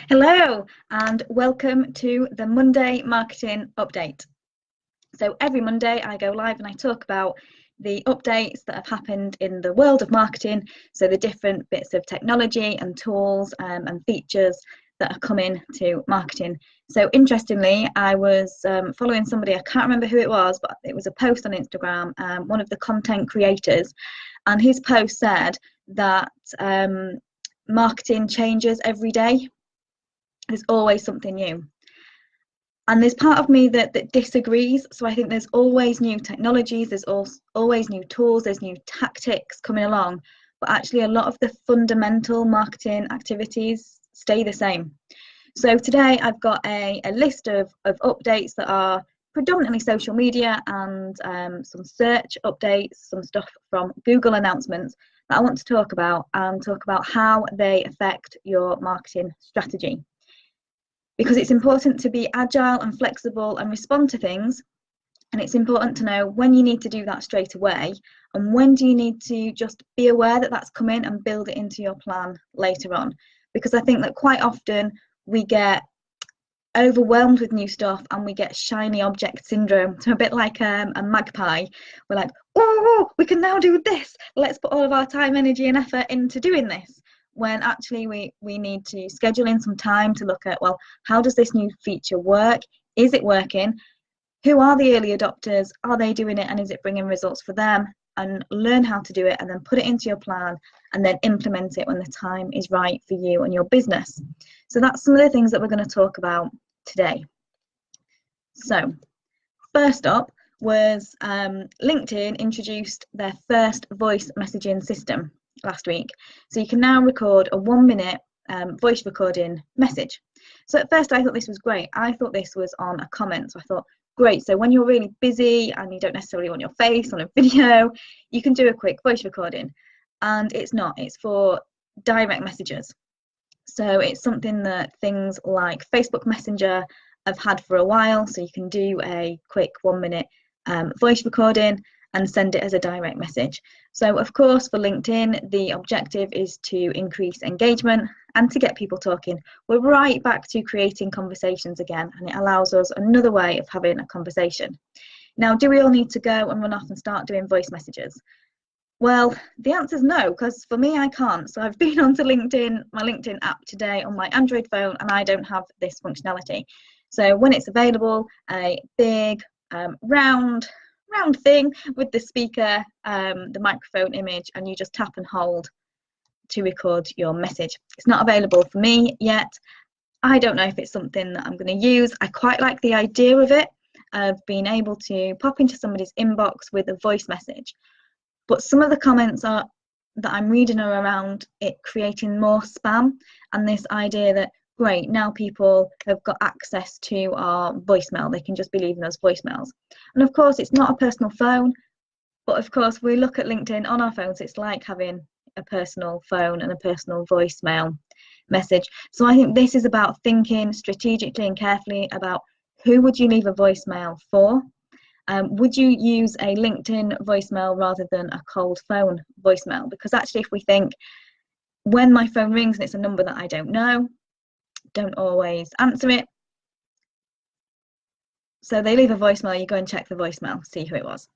Hello and welcome to the Monday Marketing Update. So every Monday I go live and I talk about the updates that have happened in the world of marketing, so the different bits of technology and tools and features that are coming to marketing. So interestingly, I was following somebody, I can't remember who it was, but it was a post on Instagram, one of the content creators, and his post said that marketing changes every day. There's always something new. And there's part of me that disagrees. So I think there's always new technologies, there's always new tools, there's new tactics coming along. But actually, a lot of the fundamental marketing activities stay the same. So today I've got a list of updates that are predominantly social media and some search updates, some stuff from Google announcements that I want to talk about and talk about how they affect your marketing strategy. Because it's important to be agile and flexible and respond to things, and it's important to know when you need to do that straight away and when do you need to just be aware that that's coming and build it into your plan later on. Because I think that quite often we get overwhelmed with new stuff and we get shiny object syndrome. So a bit like a magpie, we're like, oh, we can now do this, let's put all of our time, energy and effort into doing this, when actually we need to schedule in some time to look at, well, how does this new feature work? Is it working? Who are the early adopters? Are they doing it, and is it bringing results for them? And learn how to do it and then put it into your plan and then implement it when the time is right for you and your business. So that's some of the things that we're going to talk about today. So first up was LinkedIn introduced their first voice messaging system last week. So you can now record a 1-minute voice recording message. So at first I thought this was great. I thought this was on a comment. So I thought, great. So when you're really busy and you don't necessarily want your face on a video, you can do a quick voice recording. And it's not, it's for direct messages. So it's something that things like Facebook Messenger have had for a while. So you can do a quick 1-minute voice recording and send it as a direct message. So of course for LinkedIn, the objective is to increase engagement and to get people talking. We're right back to creating conversations again, and it allows us another way of having a conversation. Now, do we all need to go and run off and start doing voice messages? Well, the answer is no, because for me, I can't. So I've been onto LinkedIn, my LinkedIn app today on my Android phone, and I don't have this functionality. So when it's available, a big round thing with the speaker, the microphone image, and you just tap and hold to record your message. It's not available for me yet. I don't know if it's something that I'm going to use. I quite like the idea of it, of being able to pop into somebody's inbox with a voice message. But some of the comments that I'm reading are around it creating more spam, and this idea that, great, now people have got access to our voicemail, they can just be leaving us voicemails. And of course, it's not a personal phone, but of course, we look at LinkedIn on our phones, it's like having a personal phone and a personal voicemail message. So I think this is about thinking strategically and carefully about who would you leave a voicemail for? Would you use a LinkedIn voicemail rather than a cold phone voicemail? Because actually, if we think, when my phone rings and it's a number that I don't know, don't always answer it. So they leave a voicemail, you go and check the voicemail, see who it was.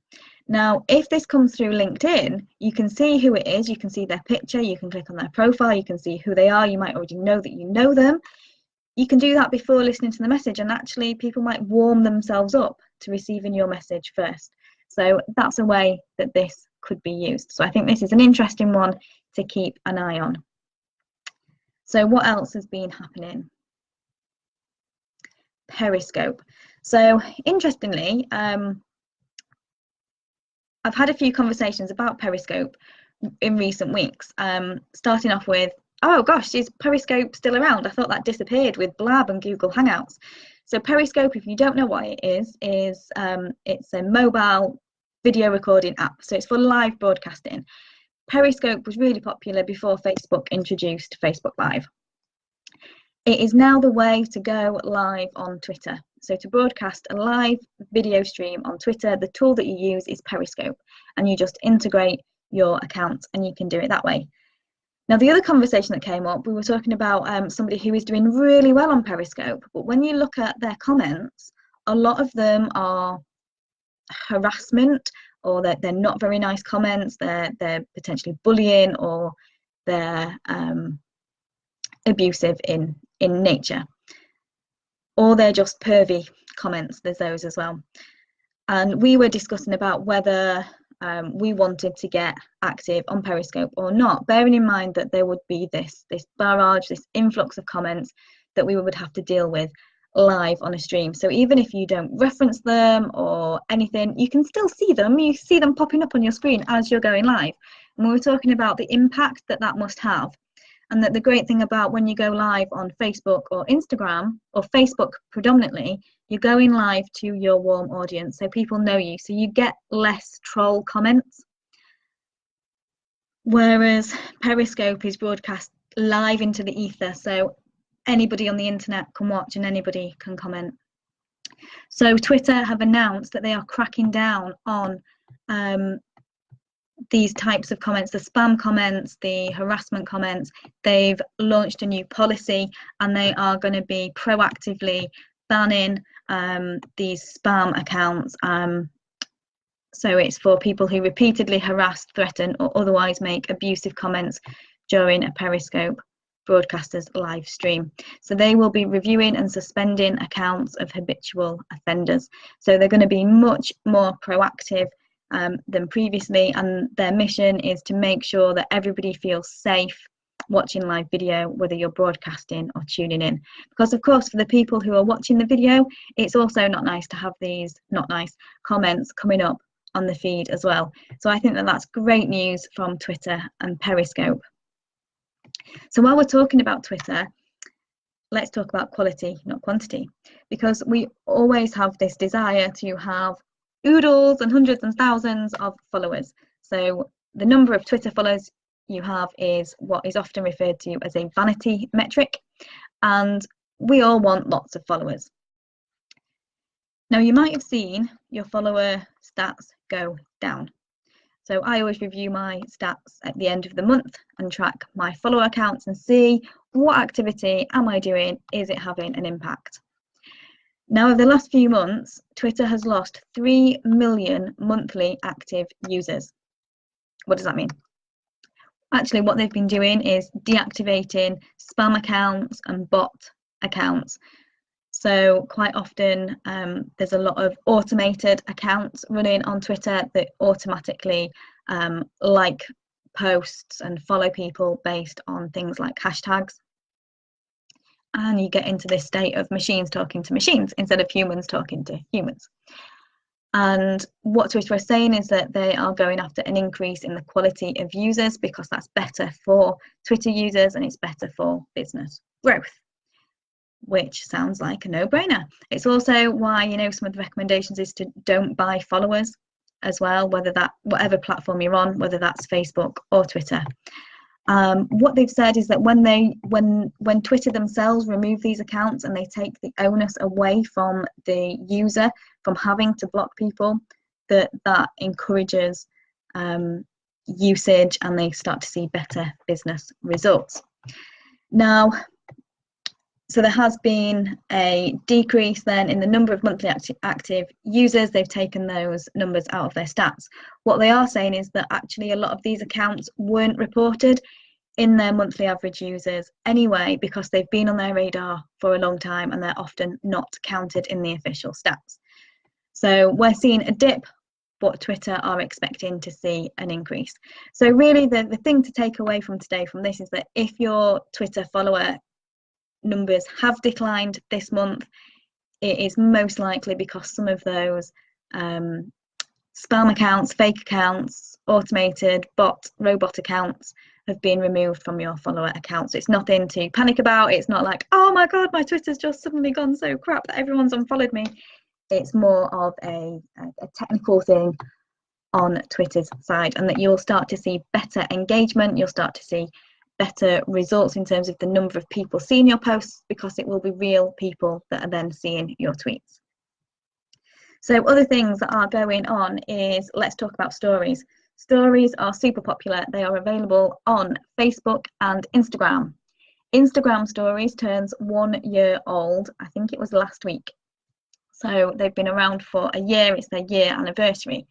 Now, if this comes through LinkedIn, you can see who it is, you can see their picture, you can click on their profile, you can see who they are, you might already know that you know them. You can do that before listening to the message, and actually people might warm themselves up to receiving your message first. So that's a way that this could be used. So I think this is an interesting one to keep an eye on. So what else has been happening? Periscope. So interestingly, I've had a few conversations about Periscope in recent weeks, starting off with, oh gosh, is Periscope still around? I thought that disappeared with Blab and Google Hangouts. So Periscope, if you don't know what it is it's a mobile video recording app. So it's for live broadcasting. Periscope was really popular before Facebook introduced Facebook Live. It is now the way to go live on Twitter. So to broadcast a live video stream on Twitter, the tool that you use is Periscope, and you just integrate your account and you can do it that way. Now, the other conversation that came up, we were talking about somebody who is doing really well on Periscope, but when you look at their comments, a lot of them are harassment, or they're not very nice comments, they're potentially bullying, or they're abusive in nature, or they're just pervy comments. There's those as well. And we were discussing about whether we wanted to get active on Periscope or not, bearing in mind that there would be this barrage, this influx of comments that we would have to deal with live on a stream. So even if you don't reference them or anything, you can still see them. You see them popping up on your screen as you're going live. And we were talking about the impact that must have, and that the great thing about when you go live on Facebook or Instagram, or Facebook predominantly, you're going live to your warm audience, so people know you, so you get less troll comments. Whereas Periscope is broadcast live into the ether, so anybody on the internet can watch and anybody can comment. So Twitter have announced that they are cracking down on these types of comments, the spam comments, the harassment comments. They've launched a new policy, and they are going to be proactively banning these spam accounts. So it's for people who repeatedly harass, threaten, or otherwise make abusive comments during a Periscope broadcaster's live stream. So they will be reviewing and suspending accounts of habitual offenders. So they're going to be much more proactive than previously, and their mission is to make sure that everybody feels safe watching live video, whether you're broadcasting or tuning in. Because of course, for the people who are watching the video, it's also not nice to have these not nice comments coming up on the feed as well. So I think that that's great news from Twitter and Periscope. So while we're talking about Twitter, let's talk about quality, not quantity, because we always have this desire to have oodles and hundreds and thousands of followers. So the number of Twitter followers you have is what is often referred to as a vanity metric, and we all want lots of followers. Now, you might have seen your follower stats go down. So I always review my stats at the end of the month and track my follower accounts and see what activity am I doing, is it having an impact? Now, over the last few months, Twitter has lost 3 million monthly active users. What does that mean? Actually, what they've been doing is deactivating spam accounts and bot accounts. So quite often there's a lot of automated accounts running on Twitter that automatically like posts and follow people based on things like hashtags. And you get into this state of machines talking to machines instead of humans talking to humans. And what Twitter is saying is that they are going after an increase in the quality of users, because that's better for Twitter users and it's better for business growth, which sounds like a no-brainer. It's also why, you know, some of the recommendations is to don't buy followers as well, whether that, whatever platform you're on, whether that's Facebook or Twitter. What they've said is that when Twitter themselves remove these accounts and they take the onus away from the user from having to block people, that encourages usage and they start to see better business results. Now, so there has been a decrease then in the number of monthly active users. They've taken those numbers out of their stats. What they are saying is that actually a lot of these accounts weren't reported in their monthly average users anyway, because they've been on their radar for a long time and they're often not counted in the official stats. So we're seeing a dip, but Twitter are expecting to see an increase. So really the thing to take away from today from this is that if your Twitter follower numbers have declined this month, it is most likely because some of those spam accounts, fake accounts, automated robot accounts have been removed from your follower accounts. So it's nothing to panic about. It's not like, oh my god, my Twitter's just suddenly gone so crap that everyone's unfollowed me. It's more of a technical thing on Twitter's side, and that you'll start to see better engagement, you'll start to see better results in terms of the number of people seeing your posts, because it will be real people that are then seeing your tweets. So other things that are going on is, let's talk about stories. Stories are super popular. They are available on Facebook and Instagram. Instagram Stories turns 1 year old. I think it was last week. So they've been around for a year. It's their year anniversary.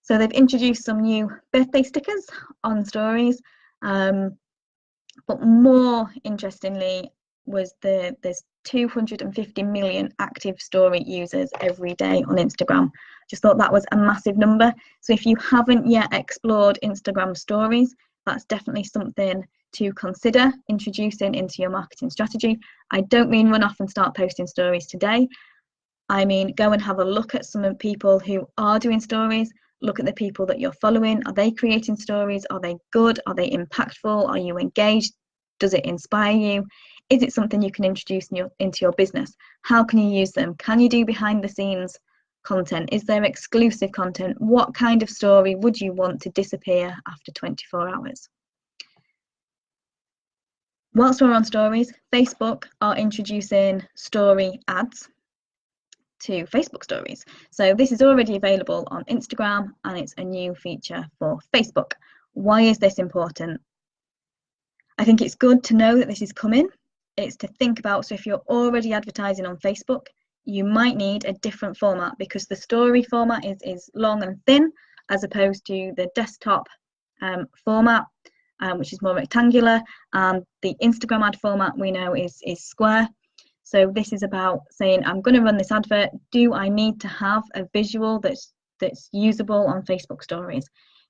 So they've introduced some new birthday stickers on Stories. But more interestingly was there's 250 million active story users every day on Instagram. Just thought that was a massive number. So if you haven't yet explored Instagram Stories, that's definitely something to consider introducing into your marketing strategy. I don't mean run off and start posting stories today. I mean, go and have a look at some of the people who are doing stories. Look at the people that you're following. Are they creating stories? Are they good? Are they impactful? Are you engaged? Does it inspire you? Is it something you can introduce into your business? How can you use them? Can you do behind the scenes content? Is there exclusive content? What kind of story would you want to disappear after 24 hours? Whilst we're on stories, Facebook are introducing story ads to Facebook stories. So this is already available on Instagram and it's a new feature for Facebook. Why is this important? I think it's good to know that this is coming. It's to think about, so if you're already advertising on Facebook, you might need a different format because the story format is long and thin as opposed to the desktop format, which is more rectangular. The Instagram ad format we know is square. So this is about saying, I'm going to run this advert. Do I need to have a visual that's usable on Facebook stories?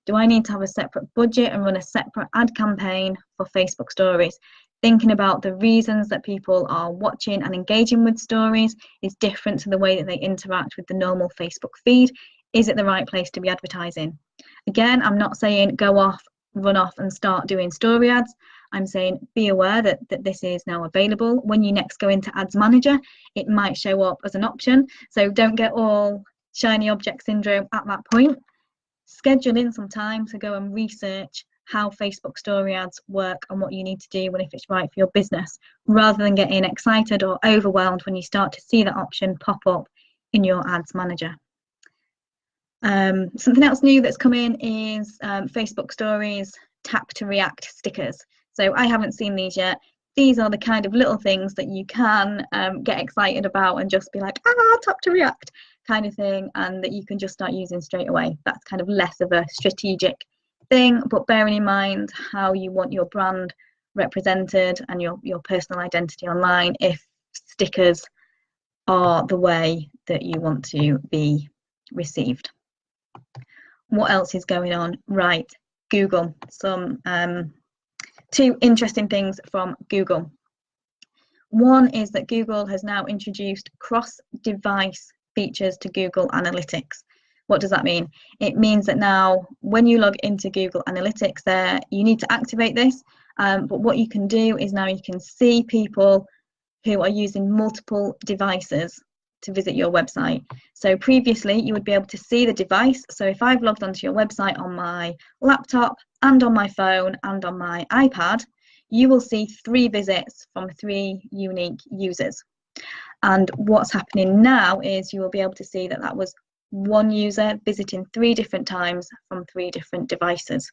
Do I need to have a separate budget and run a separate ad campaign for Facebook stories? Thinking about the reasons that people are watching and engaging with stories is different to the way that they interact with the normal Facebook feed. Is it the right place to be advertising? Again, I'm not saying go off, run off and start doing story ads. I'm saying be aware that this is now available. When you next go into Ads Manager, it might show up as an option. So don't get all shiny object syndrome at that point. Schedule in some time to go and research how Facebook story ads work and what you need to do and if it's right for your business, rather than getting excited or overwhelmed when you start to see that option pop up in your Ads Manager. Something else new that's come in is Facebook Stories Tap to React stickers. So I haven't seen these yet. These are the kind of little things that you can get excited about and just be like, tap to react kind of thing, and that you can just start using straight away. That's kind of less of a strategic thing, but bearing in mind how you want your brand represented and your personal identity online, if stickers are the way that you want to be received. What else is going on? Right, Google. Some two interesting things from Google. One is that Google has now introduced cross-device features to Google Analytics. What does that mean? It means that now when you log into Google Analytics there, you need to activate this, but what you can do is now you can see people who are using multiple devices to visit your website. So previously you would be able to see the device. So if I've logged onto your website on my laptop and on my phone and on my iPad, you will see 3 visits from 3 unique users. And what's happening now is you will be able to see that was one user visiting 3 different times from 3 different devices.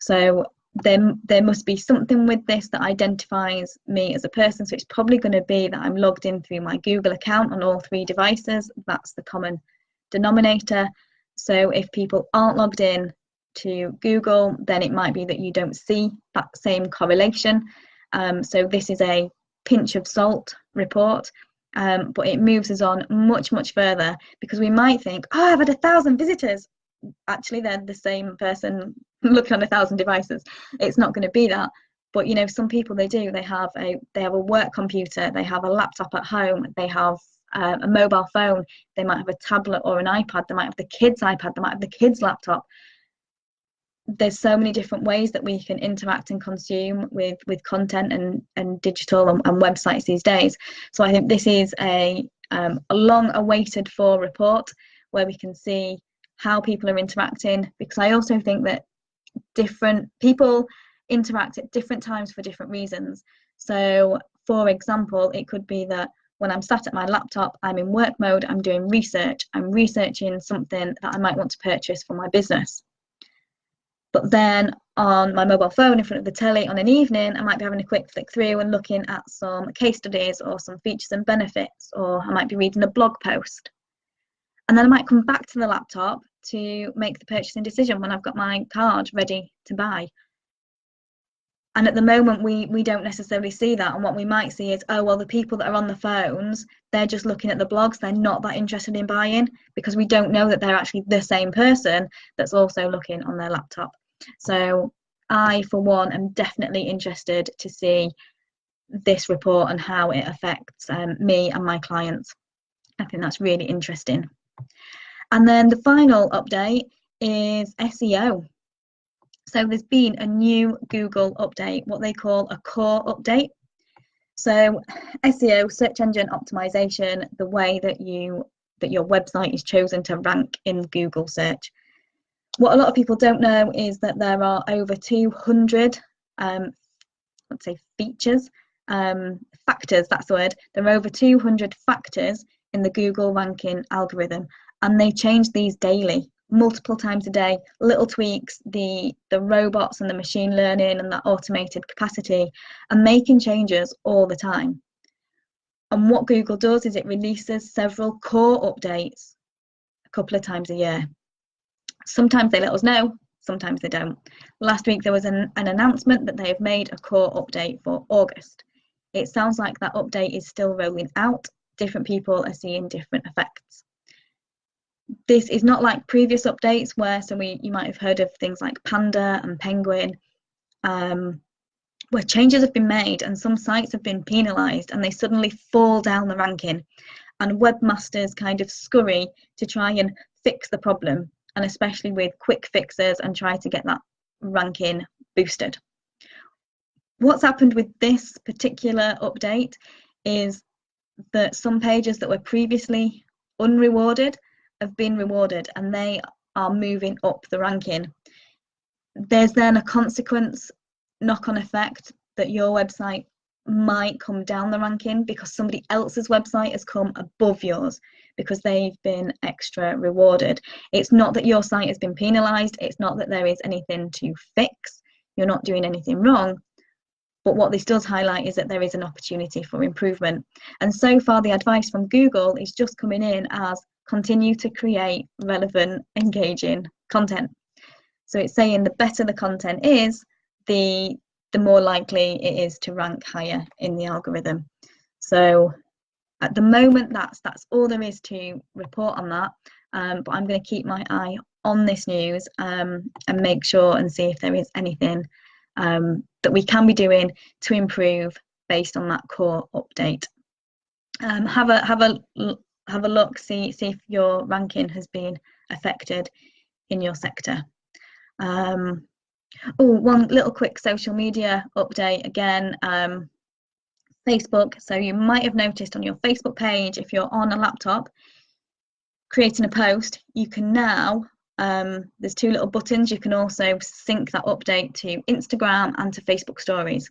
So there must be something with this that identifies me as a person. So it's probably going to be that I'm logged in through my Google account on all 3 devices. That's the common denominator. So if people aren't logged in to Google, then it might be that you don't see that same correlation. So this is a pinch of salt report, but it moves us on much, much further, because we might think, I've had 1,000 visitors. Actually, they're the same person looking on 1,000 devices. It's not going to be that. But you know, some people, they have a work computer, they have a laptop at home, they have a mobile phone, they might have a tablet or an iPad, they might have the kids' iPad, they might have the kids' laptop. There's so many different ways that we can interact and consume with content and digital and websites these days. So I think this is a long awaited for report where we can see how people are interacting, because I also think that different people interact at different times for different reasons. So for example, it could be that when I'm sat at my laptop, I'm in work mode, I'm doing research, I'm researching something that I might want to purchase for my business. But then on my mobile phone in front of the telly on an evening, I might be having a quick flick through and looking at some case studies or some features and benefits, or I might be reading a blog post. And then I might come back to the laptop to make the purchasing decision when I've got my card ready to buy. And at the moment, we don't necessarily see that. And what we might see is, oh, well, the people that are on the phones, they're just looking at the blogs. They're not that interested in buying, because we don't know that they're actually the same person that's also looking on their laptop. So I, for one, am definitely interested to see this report and how it affects me and my clients. I think that's really interesting. And then the final update is SEO. So there's been a new Google update, what they call a core update. So SEO, search engine optimization, the way that your website is chosen to rank in Google search. What a lot of people don't know is that there are over 200, let's say features, factors, that's the word. There are over 200 factors in the Google ranking algorithm, and they change these daily, multiple times a day, little tweaks, the robots and the machine learning and that automated capacity, and making changes all the time. And what Google does is it releases several core updates a couple of times a year. Sometimes they let us know, sometimes they don't. Last week there was an announcement that they have made a core update for August. It sounds like that update is still rolling out. Different people are seeing different effects. This is not like previous updates where, you might have heard of things like Panda and Penguin, where changes have been made and some sites have been penalised and they suddenly fall down the ranking, and webmasters kind of scurry to try and fix the problem, and especially with quick fixes, and try to get that ranking boosted. What's happened with this particular update is that some pages that were previously unrewarded have been rewarded, and they are moving up the ranking. There's then a consequence, knock-on effect, that your website might come down the ranking because somebody else's website has come above yours because they've been extra rewarded. It's not that your site has been penalised, it's not that there is anything to fix, you're not doing anything wrong, but what this does highlight is that there is an opportunity for improvement. And so far the advice from Google is just coming in as continue to create relevant, engaging content. So it's saying the better the content is, the more likely it is to rank higher in the algorithm. So at the moment, that's all there is to report on that. But I'm going to keep my eye on this news and make sure and see if there is anything that we can be doing to improve based on that core update. Have a look, see if your ranking has been affected in your sector. One little quick social media update again. Facebook, so you might have noticed on your Facebook page, if you're on a laptop creating a post, you can now, there's two little buttons, you can also sync that update to Instagram and to Facebook stories.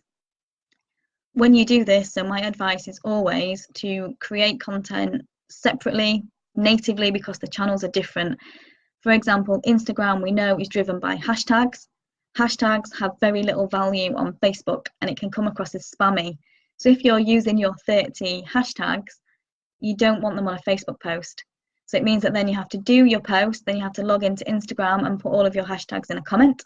When you do this, so my advice is always to create content separately, natively, because the channels are different. For example, Instagram, we know, is driven by hashtags. Hashtags have very little value on Facebook and it can come across as spammy. So if you're using your 30 hashtags, you don't want them on a Facebook post. So it means that then you have to do your post, then you have to log into Instagram and put all of your hashtags in a comment.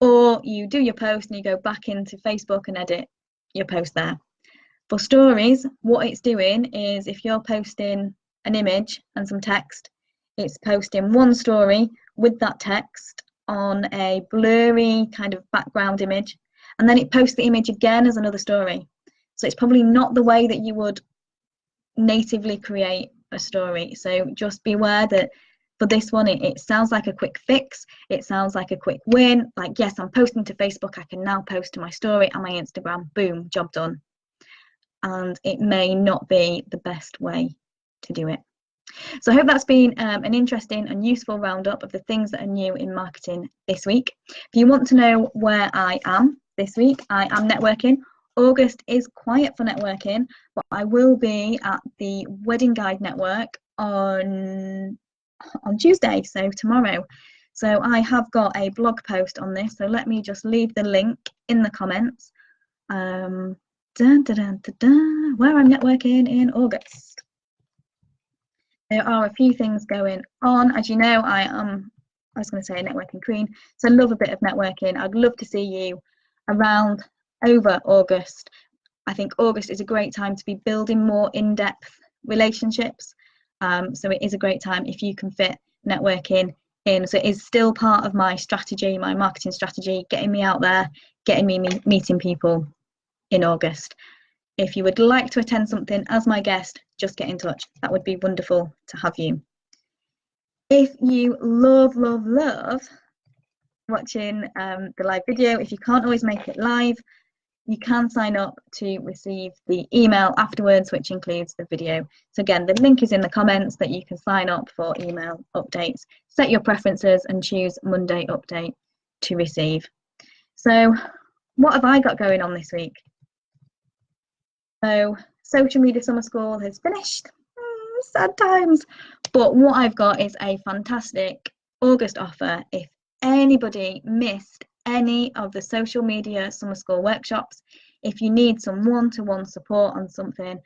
Or you do your post and you go back into Facebook and edit your post there. For stories, what it's doing is if you're posting an image and some text, it's posting one story with that text on a blurry kind of background image, and then it posts the image again as another story. So it's probably not the way that you would natively create a story. So just be aware that for this one, it sounds like a quick fix. It sounds like a quick win. Like, yes, I'm posting to Facebook. I can now post to my story and my Instagram. Boom, job done. And it may not be the best way to do it. So I hope that's been an interesting and useful roundup of the things that are new in marketing this week. If you want to know where I am this week, I am networking. August is quiet for networking, but I will be at the Wedding Guide Network on Tuesday, so tomorrow. So I have got a blog post on this, so let me just leave the link in the comments. Where I'm networking in August. There are a few things going on. As you know, I was going to say a networking queen, so I love a bit of networking. I'd love to see you around over August. I think August is a great time to be building more in-depth relationships. So it is a great time if you can fit networking in. So it is still part of my strategy, my marketing strategy, getting me out there, getting me meeting people in August. If you would like to attend something as my guest, just get in touch. That would be wonderful to have you. If you love watching the live video, if you can't always make it live, you can sign up to receive the email afterwards, which includes the video. So again, the link is in the comments that you can sign up for email updates. Set your preferences and choose Monday update to receive. So what have I got going on this week? So Social Media Summer School has finished. Sad times. But what I've got is a fantastic August offer. If anybody missed any of the Social Media Summer School workshops, if you need some one-to-one support on something,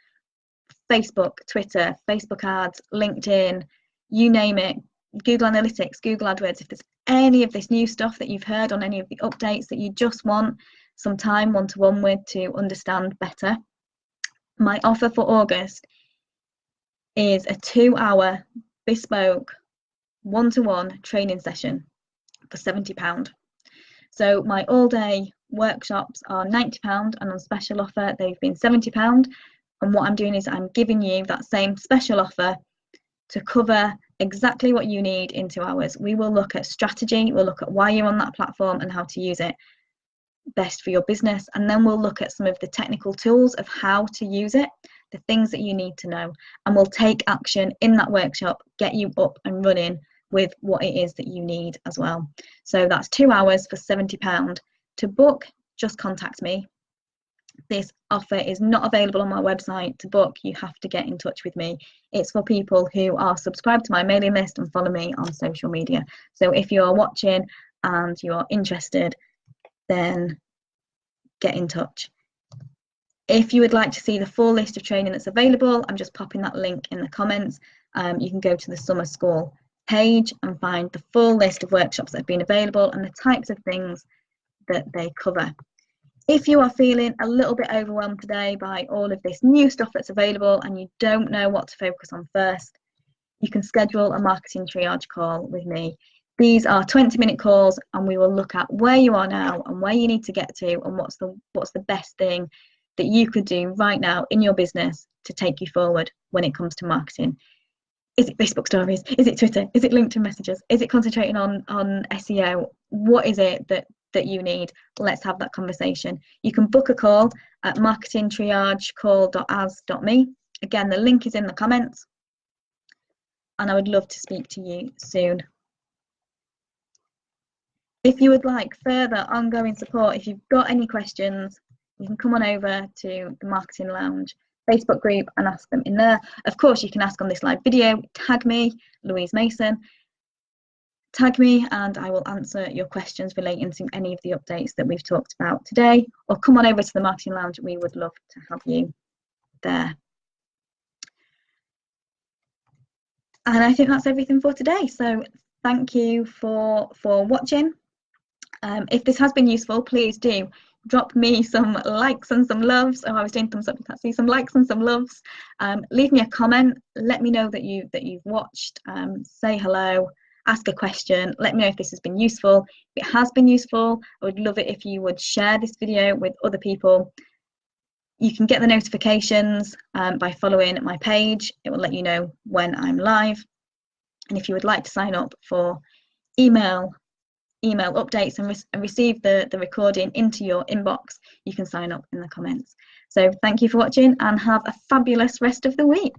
Facebook, Twitter, Facebook ads, LinkedIn, you name it, Google Analytics, Google AdWords, if there's any of this new stuff that you've heard on any of the updates that you just want some time one-to-one with to understand better, my offer for August is a 2-hour bespoke one-to-one training session for £70. So my all-day workshops are £90, and on special offer they've been £70. And what I'm doing is I'm giving you that same special offer to cover exactly what you need in 2 hours. We will look at strategy, we'll look at why you're on that platform and how to use it best for your business, and then we'll look at some of the technical tools of how to use it, the things that you need to know, and we'll take action in that workshop, get you up and running with what it is that you need as well. So that's 2 hours for £70. To book, just contact me. This offer is not available on my website. To book, you have to get in touch with me. It's for people who are subscribed to my mailing list and follow me on social media. So if you are watching and you are interested, then get in touch. If you would like to see the full list of training that's available, I'm just popping that link in the comments. You can go to the Summer School page and find the full list of workshops that have been available and the types of things that they cover. If you are feeling a little bit overwhelmed today by all of this new stuff that's available and you don't know what to focus on first, you can schedule a marketing triage call with me. These are 20-minute calls, and we will look at where you are now and where you need to get to, and what's the best thing that you could do right now in your business to take you forward when it comes to marketing. Is it Facebook stories? Is it Twitter? Is it LinkedIn messages? Is it concentrating on SEO? What is it that you need? Let's have that conversation. You can book a call at marketingtriagecall.as.me. Again, the link is in the comments, and I would love to speak to you soon. If you would like further ongoing support, if you've got any questions, you can come on over to the Marketing Lounge Facebook group and ask them in there. Of course, you can ask on this live video. Tag me, Louise Mason. Tag me and I will answer your questions relating to any of the updates that we've talked about today. Or come on over to the Marketing Lounge. We would love to have you there. And I think that's everything for today. So thank you for watching. If this has been useful, please do drop me some likes and some loves. Oh, I was doing thumbs up, you can't see, some likes and some loves. Leave me a comment, let me know that you've watched, say hello, ask a question, let me know if this has been useful. If it has been useful, I would love it if you would share this video with other people. You can get the notifications by following my page. It will let you know when I'm live. And if you would like to sign up for email updates and receive the recording into your inbox, you can sign up in the comments. So thank you for watching and have a fabulous rest of the week.